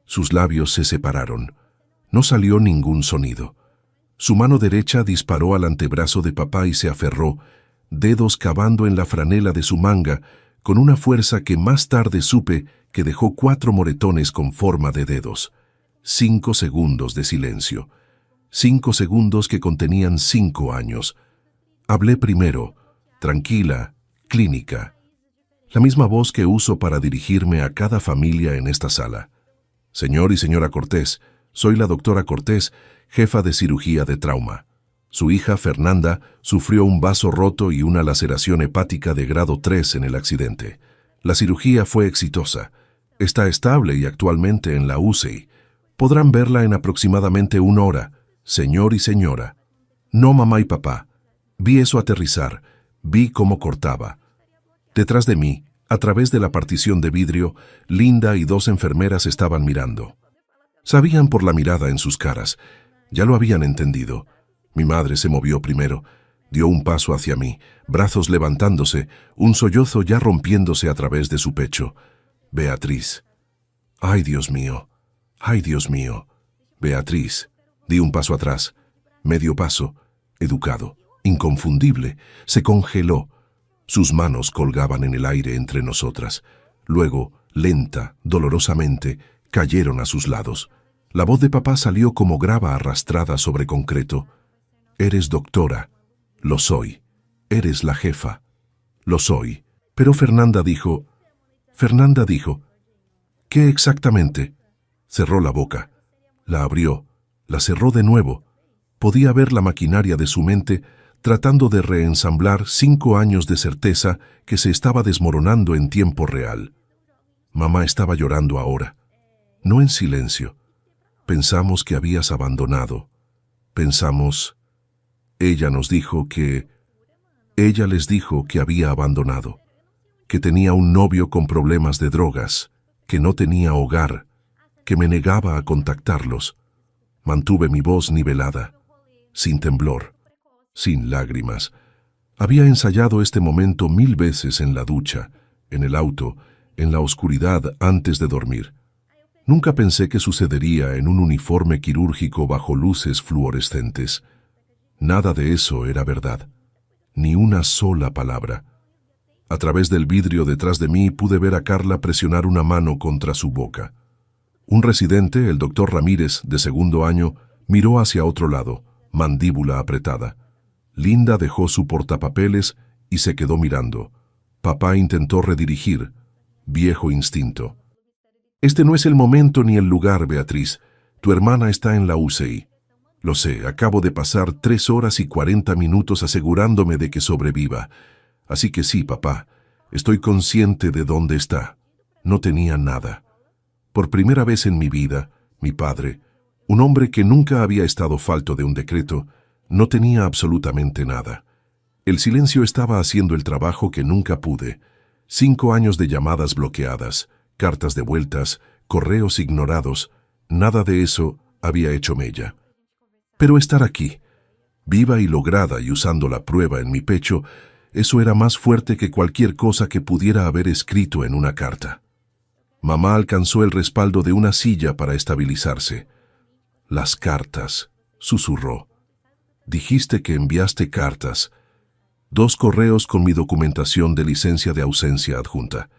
Speaker 1: Sus labios se separaron. No salió ningún sonido. Su mano derecha disparó al antebrazo de papá y se aferró, dedos cavando en la franela de su manga, con una fuerza que más tarde supe que dejó 4 moretones con forma de dedos. 5 segundos de silencio. 5 segundos que contenían 5 años. Hablé primero, tranquila, clínica. La misma voz que uso para dirigirme a cada familia en esta sala. Señor y señora Cortés, soy la doctora Cortés, jefa de cirugía de trauma. Su hija, Fernanda, sufrió un vaso roto y una laceración hepática de grado 3 en el accidente. La cirugía fue exitosa. Está estable y actualmente en la UCI. Podrán verla en aproximadamente 1 hora. Señor y señora. No mamá y papá. Vi eso aterrizar. Vi cómo cortaba. Detrás de mí, a través de la partición de vidrio, Linda y 2 enfermeras estaban mirando. Sabían por la mirada en sus caras. Ya lo habían entendido. Mi madre se movió primero. Dio un paso hacia mí, brazos levantándose, un sollozo ya rompiéndose a través de su pecho. Beatriz. ¡Ay, Dios mío! ¡Ay, Dios mío! Beatriz. Di un paso atrás. Medio paso. Educado. Inconfundible. Se congeló. Sus manos colgaban en el aire entre nosotras. Luego, lenta, dolorosamente, cayeron a sus lados. La voz de papá salió como grava arrastrada sobre concreto. Eres doctora. Lo soy. Eres la jefa. Lo soy. Pero Fernanda dijo, ¿qué exactamente? Cerró la boca. La abrió. La cerró de nuevo. Podía ver la maquinaria de su mente tratando de reensamblar 5 años de certeza que se estaba desmoronando en tiempo real. Mamá estaba llorando ahora. No en silencio. Pensamos que habías abandonado. Pensamos... Ella nos dijo que... Ella les dijo que había abandonado. Que tenía un novio con problemas de drogas. Que no tenía hogar. Que me negaba a contactarlos. Mantuve mi voz nivelada. Sin temblor. Sin lágrimas. Había ensayado este momento 1000 veces en la ducha, en el auto, en la oscuridad antes de dormir. Nunca pensé que sucedería en un uniforme quirúrgico bajo luces fluorescentes. Nada de eso era verdad. Ni una sola palabra. A través del vidrio detrás de mí pude ver a Carla presionar una mano contra su boca. Un residente, el doctor Ramírez, de 2º año, miró hacia otro lado, mandíbula apretada. Linda dejó su portapapeles y se quedó mirando. Papá intentó redirigir. Viejo instinto. Este no es el momento ni el lugar, Beatriz. Tu hermana está en la UCI. Lo sé, acabo de pasar 3 horas y 40 minutos asegurándome de que sobreviva. Así que sí, papá, estoy consciente de dónde está. No tenía nada. Por primera vez en mi vida, mi padre, un hombre que nunca había estado falto de un decreto, no tenía absolutamente nada. El silencio estaba haciendo el trabajo que nunca pude. 5 años de llamadas bloqueadas, cartas devueltas, correos ignorados, nada de eso había hecho mella. Pero estar aquí, viva y lograda y usando la prueba en mi pecho, eso era más fuerte que cualquier cosa que pudiera haber escrito en una carta. Mamá alcanzó el respaldo de una silla para estabilizarse. Las cartas, susurró. Dijiste que enviaste cartas. 2 correos con mi documentación de licencia de ausencia adjunta.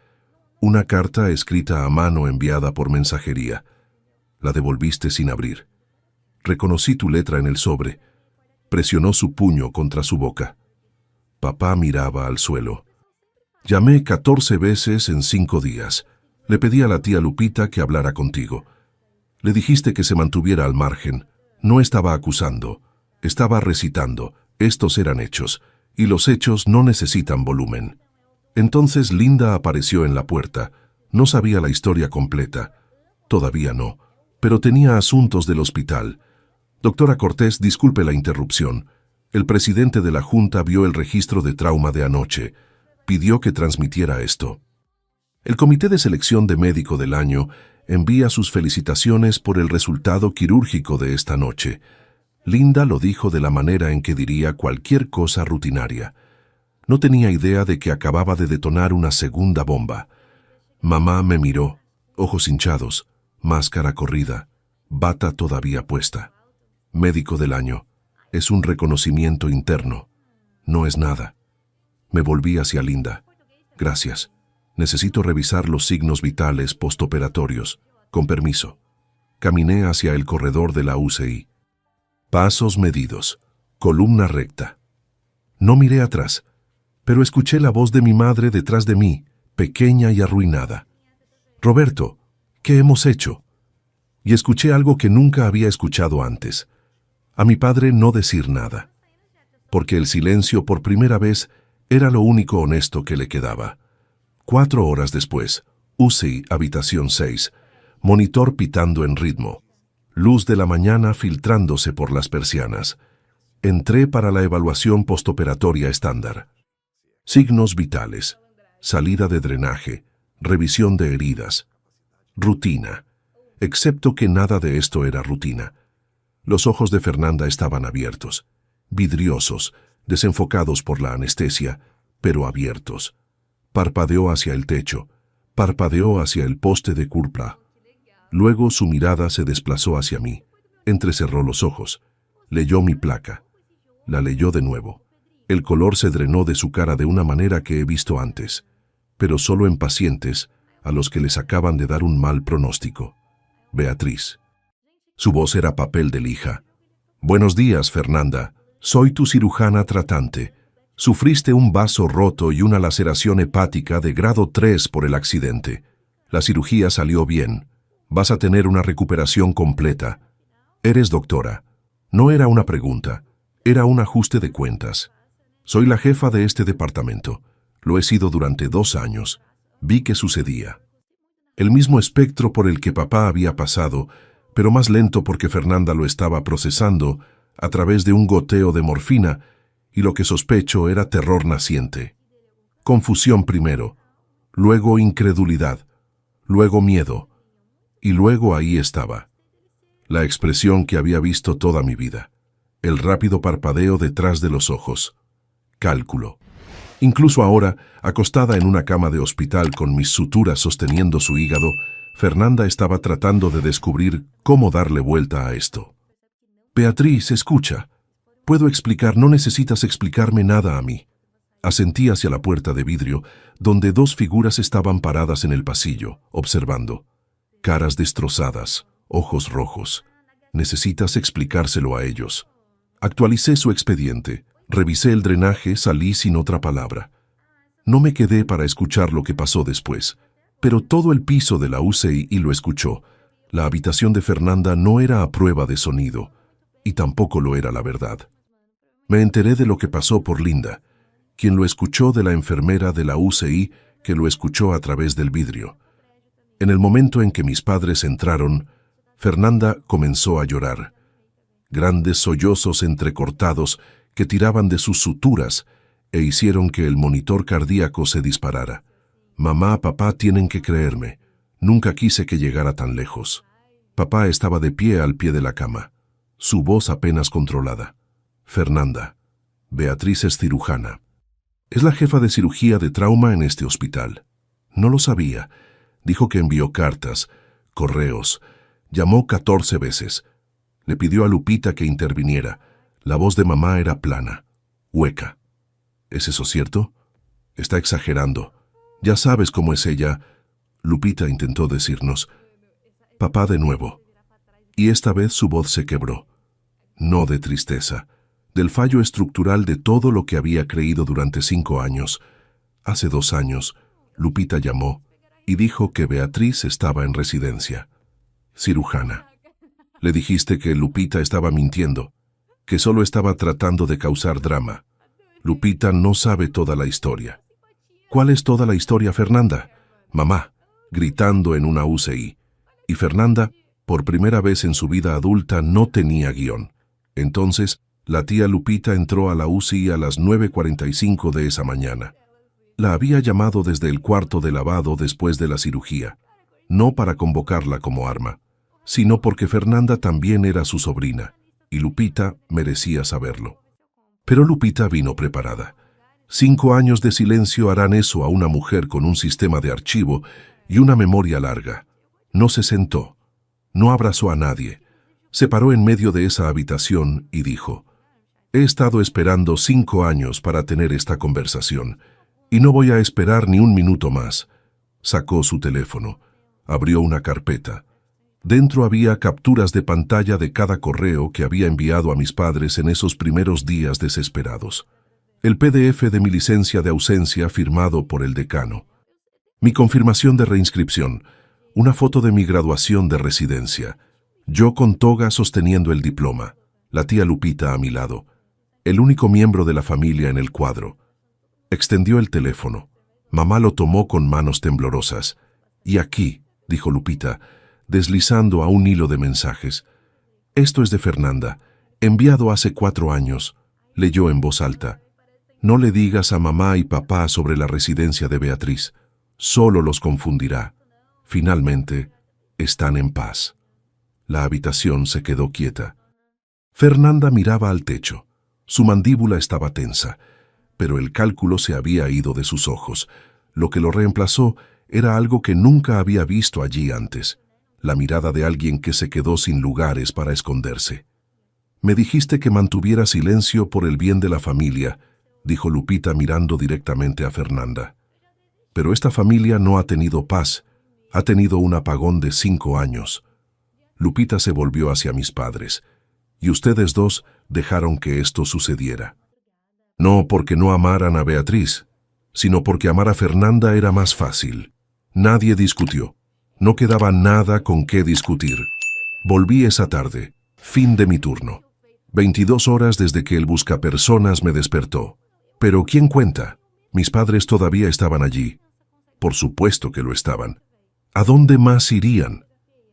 Speaker 1: Una carta escrita a mano enviada por mensajería. La devolviste sin abrir. Reconocí tu letra en el sobre. Presionó su puño contra su boca. Papá miraba al suelo. Llamé 14 veces en 5 días. Le pedí a la tía Lupita que hablara contigo. Le dijiste que se mantuviera al margen. No estaba acusando. Estaba recitando. Estos eran hechos. Y los hechos no necesitan volumen. Entonces Linda apareció en la puerta. No sabía la historia completa. Todavía no. Pero tenía asuntos del hospital. Doctora Cortés, disculpe la interrupción. El presidente de la Junta vio el registro de trauma de anoche. pidió que transmitiera esto. El Comité de Selección de Médico del Año envía sus felicitaciones por el resultado quirúrgico de esta noche. Linda lo dijo de la manera en que diría cualquier cosa rutinaria. No tenía idea de que acababa de detonar una segunda bomba. Mamá me miró, ojos hinchados, máscara corrida, bata todavía puesta. Médico del Año. Es un reconocimiento interno. No es nada. Me volví hacia Linda. Gracias. Necesito revisar los signos vitales postoperatorios. Con permiso. Caminé hacia el corredor de la UCI. Pasos medidos. Columna recta. No miré atrás, pero escuché la voz de mi madre detrás de mí, pequeña y arruinada. Roberto, ¿qué hemos hecho? Y escuché algo que nunca había escuchado antes. A mi padre no decir nada. Porque el silencio por primera vez era lo único honesto que le quedaba. 4 horas después, UCI, habitación 6, monitor pitando en ritmo, luz de la mañana filtrándose por las persianas. Entré para la evaluación postoperatoria estándar. Signos vitales, salida de drenaje, revisión de heridas. Rutina, excepto que nada de esto era rutina. Los ojos de Fernanda estaban abiertos, vidriosos, desenfocados por la anestesia, pero abiertos. Parpadeó hacia el techo, parpadeó hacia el poste de curpla. Luego su mirada se desplazó hacia mí, entrecerró los ojos, leyó mi placa. La leyó de nuevo. El color se drenó de su cara de una manera que he visto antes, pero solo en pacientes a los que les acaban de dar un mal pronóstico. Beatriz. Su voz era papel de lija. Buenos días, Fernanda. Soy tu cirujana tratante. Sufriste un vaso roto y una laceración hepática de grado 3 por el accidente. La cirugía salió bien. Vas a tener una recuperación completa. Eres doctora. No era una pregunta. Era un ajuste de cuentas. Soy la jefa de este departamento. Lo he sido durante 2 años. Vi que sucedía. El mismo espectro por el que papá había pasado, pero más lento porque Fernanda lo estaba procesando a través de un goteo de morfina, y lo que sospecho era terror naciente. Confusión primero, luego incredulidad, luego miedo, y luego ahí estaba. La expresión que había visto toda mi vida. El rápido parpadeo detrás de los ojos. Cálculo. Incluso ahora, acostada en una cama de hospital con mis suturas sosteniendo su hígado, Fernanda estaba tratando de descubrir cómo darle vuelta a esto. Beatriz, escucha. Puedo explicar, no necesitas explicarme nada a mí. Asentí hacia la puerta de vidrio, donde 2 figuras estaban paradas en el pasillo, observando. Caras destrozadas, ojos rojos. Necesitas explicárselo a ellos. Actualicé su expediente, revisé el drenaje, salí sin otra palabra. No me quedé para escuchar lo que pasó después, pero todo el piso de la UCI lo escuchó. La habitación de Fernanda no era a prueba de sonido, y tampoco lo era la verdad. Me enteré de lo que pasó por Linda, quien lo escuchó de la enfermera de la UCI que lo escuchó a través del vidrio. En el momento en que mis padres entraron, Fernanda comenzó a llorar. Grandes sollozos entrecortados que tiraban de sus suturas e hicieron que el monitor cardíaco se disparara. Mamá, papá tienen que creerme. Nunca quise que llegara tan lejos. Papá estaba de pie al pie de la cama, su voz apenas controlada. Fernanda. Beatriz es cirujana. Es la jefa de cirugía de trauma en este hospital. No lo sabía. Dijo que envió cartas, correos. Llamó 14 veces. Le pidió a Lupita que interviniera. La voz de mamá era plana, hueca. ¿Es eso cierto? Está exagerando. Ya sabes cómo es ella. Lupita intentó decirnos. Papá de nuevo. Y esta vez su voz se quebró. No de tristeza, del fallo estructural de todo lo que había creído durante 5 años. Hace 2 años, Lupita llamó y dijo que Beatriz estaba en residencia. Cirujana. Le dijiste que Lupita estaba mintiendo, que solo estaba tratando de causar drama. Lupita no sabe toda la historia. ¿Cuál es toda la historia, Fernanda? Mamá, gritando en una UCI. Y Fernanda, por primera vez en su vida adulta, no tenía guión. Entonces, la tía Lupita entró a la UCI a las 9:45 de esa mañana. La había llamado desde el cuarto de lavado después de la cirugía, no para convocarla como arma, sino porque Fernanda también era su sobrina, y Lupita merecía saberlo. Pero Lupita vino preparada. 5 años de silencio harán eso a una mujer con un sistema de archivo y una memoria larga. No se sentó, no abrazó a nadie. Se paró en medio de esa habitación y dijo: «He estado esperando 5 años para tener esta conversación, y no voy a esperar ni un minuto más». Sacó su teléfono, abrió una carpeta. Dentro había capturas de pantalla de cada correo que había enviado a mis padres en esos primeros días desesperados. El PDF de mi licencia de ausencia firmado por el decano. Mi confirmación de reinscripción. Una foto de mi graduación de residencia. Yo con toga sosteniendo el diploma. La tía Lupita a mi lado. El único miembro de la familia en el cuadro. Extendió el teléfono. Mamá lo tomó con manos temblorosas. «Y aquí», dijo Lupita, deslizando a un hilo de mensajes. «Esto es de Fernanda, enviado hace 4 años», leyó en voz alta. «No le digas a mamá y papá sobre la residencia de Beatriz. Solo los confundirá. Finalmente, están en paz». La habitación se quedó quieta. Fernanda miraba al techo. Su mandíbula estaba tensa, pero el cálculo se había ido de sus ojos. Lo que lo reemplazó era algo que nunca había visto allí antes. La mirada de alguien que se quedó sin lugares para esconderse. «Me dijiste que mantuviera silencio por el bien de la familia», dijo Lupita mirando directamente a Fernanda. «Pero esta familia no ha tenido paz, ha tenido un apagón de 5 años». Lupita se volvió hacia mis padres. «Y ustedes dos dejaron que esto sucediera. No porque no amaran a Beatriz, sino porque amar a Fernanda era más fácil». Nadie discutió. No quedaba nada con qué discutir. Volví esa tarde, fin de mi turno. 22 horas desde que el buscapersonas me despertó. Pero ¿quién cuenta? Mis padres todavía estaban allí. Por supuesto que lo estaban. ¿A dónde más irían?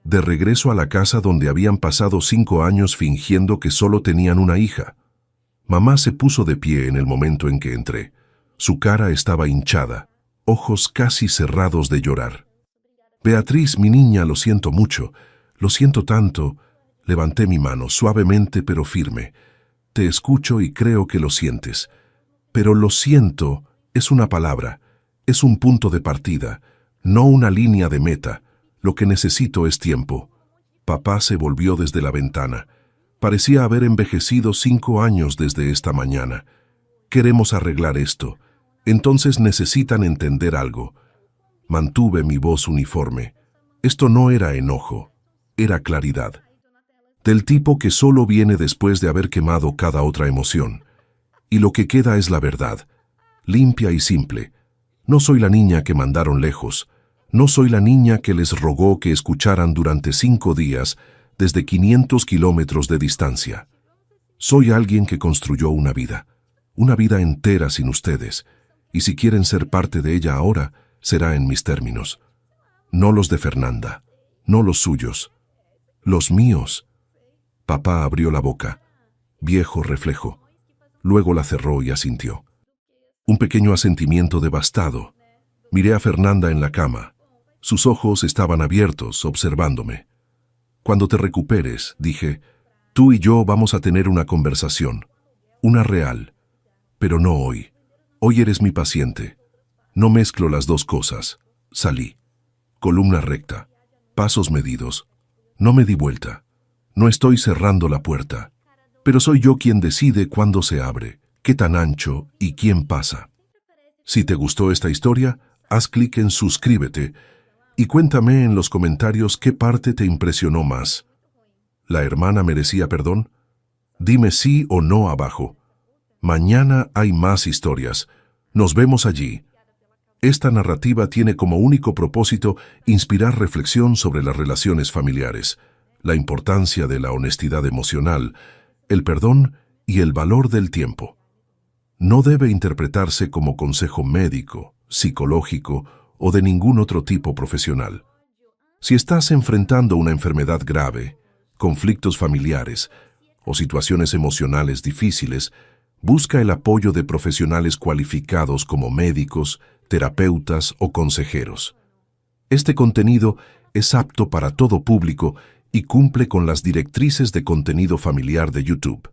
Speaker 1: De regreso a la casa donde habían pasado 5 años fingiendo que solo tenían una hija. Mamá se puso de pie en el momento en que entré. Su cara estaba hinchada, ojos casi cerrados de llorar. «Beatriz, mi niña, lo siento mucho, lo siento tanto». Levanté mi mano, suavemente pero firme. «Te escucho y creo que lo sientes. Pero lo siento es una palabra, es un punto de partida, no una línea de meta. Lo que necesito es tiempo». Papá se volvió desde la ventana. Parecía haber envejecido 5 años desde esta mañana. «Queremos arreglar esto. Entonces necesitan entender algo». Mantuve mi voz uniforme. Esto no era enojo, era claridad. Del tipo que solo viene después de haber quemado cada otra emoción. Y lo que queda es la verdad, limpia y simple. No soy la niña que mandaron lejos. No soy la niña que les rogó que escucharan durante 5 días desde 500 kilómetros de distancia. Soy alguien que construyó una vida entera sin ustedes, y si quieren ser parte de ella ahora, será en mis términos. No los de Fernanda, no los suyos, los míos. Papá abrió la boca, viejo reflejo. Luego la cerró y asintió. Un pequeño asentimiento devastado. Miré a Fernanda en la cama. Sus ojos estaban abiertos, observándome. «Cuando te recuperes», dije, «tú y yo vamos a tener una conversación, una real. Pero no hoy. Hoy eres mi paciente. No mezclo las dos cosas». Salí. Columna recta. Pasos medidos. No me di vuelta. No estoy cerrando la puerta. Pero soy yo quien decide cuándo se abre, qué tan ancho y quién pasa. Si te gustó esta historia, haz clic en suscríbete y cuéntame en los comentarios qué parte te impresionó más. ¿La hermana merecía perdón? Dime sí o no abajo. Mañana hay más historias. Nos vemos allí. Esta narrativa tiene como único propósito inspirar reflexión sobre las relaciones familiares, la importancia de la honestidad emocional, el perdón y el valor del tiempo. No debe interpretarse como consejo médico, psicológico o de ningún otro tipo profesional. Si estás enfrentando una enfermedad grave, conflictos familiares o situaciones emocionales difíciles, busca el apoyo de profesionales cualificados como médicos, terapeutas o consejeros. Este contenido es apto para todo público y cumple con las directrices de contenido familiar de YouTube.